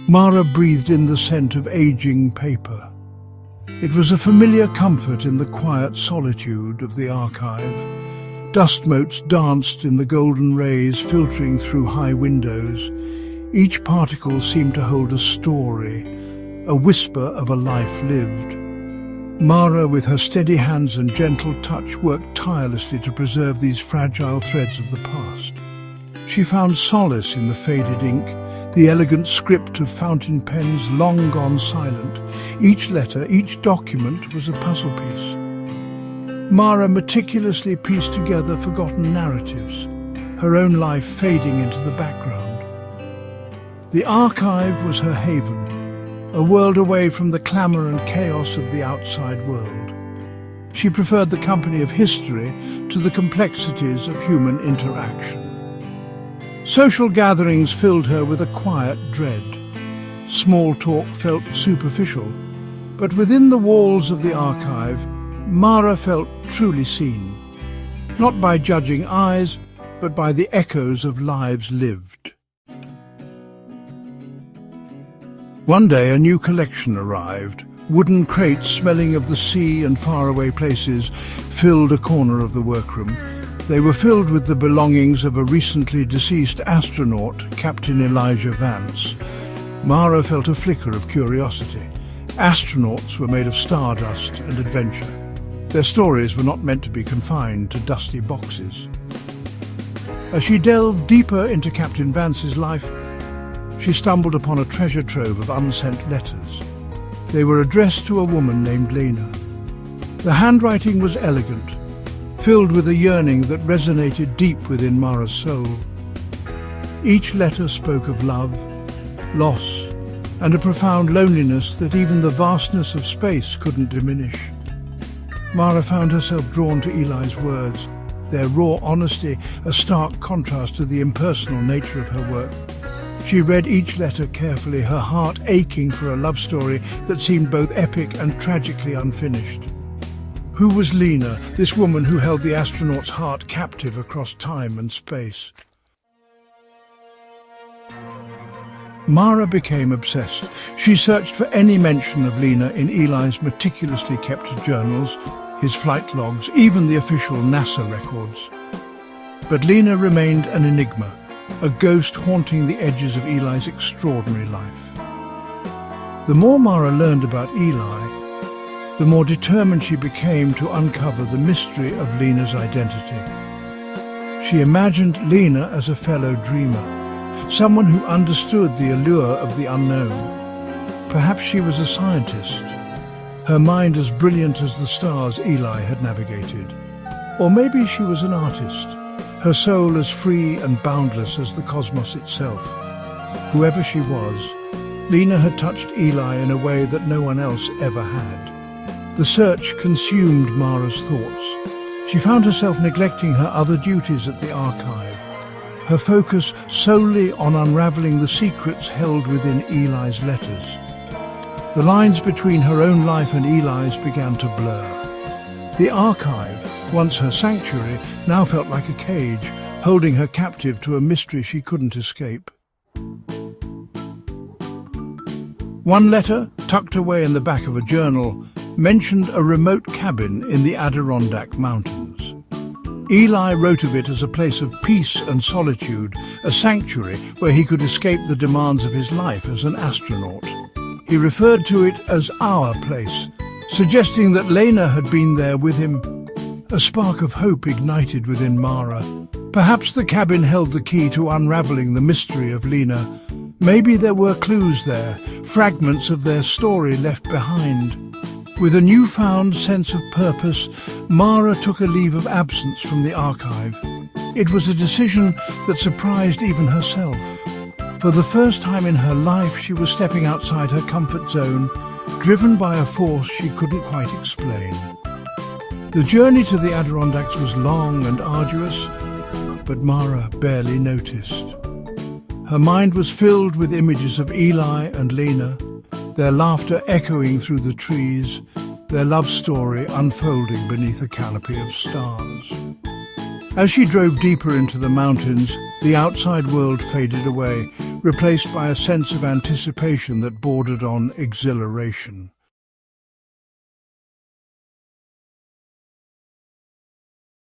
Mara breathed in the scent of aging paper. It was a familiar comfort in the quiet solitude of the archive. Dust motes danced in the golden rays filtering through high windows. Each particle seemed to hold a story, a whisper of a life lived. Mara, with her steady hands and gentle touch, worked tirelessly to preserve these fragile threads of the past. She found solace in the faded ink, the elegant script of fountain pens long gone silent. Each letter, each document was a puzzle piece. Mara meticulously pieced together forgotten narratives, her own life fading into the background. The archive was her haven, a world away from the clamour and chaos of the outside world. She preferred the company of history to the complexities of human interaction. Social gatherings filled her with a quiet dread. Small talk felt superficial, but within the walls of the archive, Mara felt truly seen, not by judging eyes, but by the echoes of lives lived. One day a new collection arrived. Wooden crates smelling of the sea and faraway places filled a corner of the workroom. They were filled with the belongings of a recently deceased astronaut, Captain Elijah Vance. Mara felt a flicker of curiosity. Astronauts were made of stardust and adventure. Their stories were not meant to be confined to dusty boxes. As she delved deeper into Captain Vance's life, she stumbled upon a treasure trove of unsent letters. They were addressed to a woman named Lena. The handwriting was elegant, filled with a yearning that resonated deep within Mara's soul. Each letter spoke of love, loss, and a profound loneliness that even the vastness of space couldn't diminish. Mara found herself drawn to Eli's words, their raw honesty a stark contrast to the impersonal nature of her work. She read each letter carefully, her heart aching for a love story that seemed both epic and tragically unfinished. Who was Lena, this woman who held the astronaut's heart captive across time and space? Mara became obsessed. She searched for any mention of Lena in Eli's meticulously kept journals, his flight logs, even the official NASA records. But Lena remained an enigma, a ghost haunting the edges of Eli's extraordinary life. The more Mara learned about Eli, the more determined she became to uncover the mystery of Lena's identity. She imagined Lena as a fellow dreamer, someone who understood the allure of the unknown. Perhaps she was a scientist, her mind as brilliant as the stars Eli had navigated. Or maybe she was an artist, her soul as free and boundless as the cosmos itself. Whoever she was, Lena had touched Eli in a way that no one else ever had. The search consumed Mara's thoughts. She found herself neglecting her other duties at the archive, her focus solely on unravelling the secrets held within Eli's letters. The lines between her own life and Eli's began to blur. The archive, once her sanctuary, now felt like a cage, holding her captive to a mystery she couldn't escape. One letter, tucked away in the back of a journal, mentioned a remote cabin in the Adirondack Mountains. Eli wrote of it as a place of peace and solitude, a sanctuary where he could escape the demands of his life as an astronaut. He referred to it as our place, suggesting that Lena had been there with him. A spark of hope ignited within Mara. Perhaps the cabin held the key to unravelling the mystery of Lena. Maybe there were clues there, fragments of their story left behind. With a newfound sense of purpose, Mara took a leave of absence from the archive. It was a decision that surprised even herself. For the first time in her life, she was stepping outside her comfort zone, driven by a force she couldn't quite explain. The journey to the Adirondacks was long and arduous, but Mara barely noticed. Her mind was filled with images of Eli and Lena, their laughter echoing through the trees, their love story unfolding beneath a canopy of stars. As she drove deeper into the mountains, the outside world faded away, replaced by a sense of anticipation that bordered on exhilaration.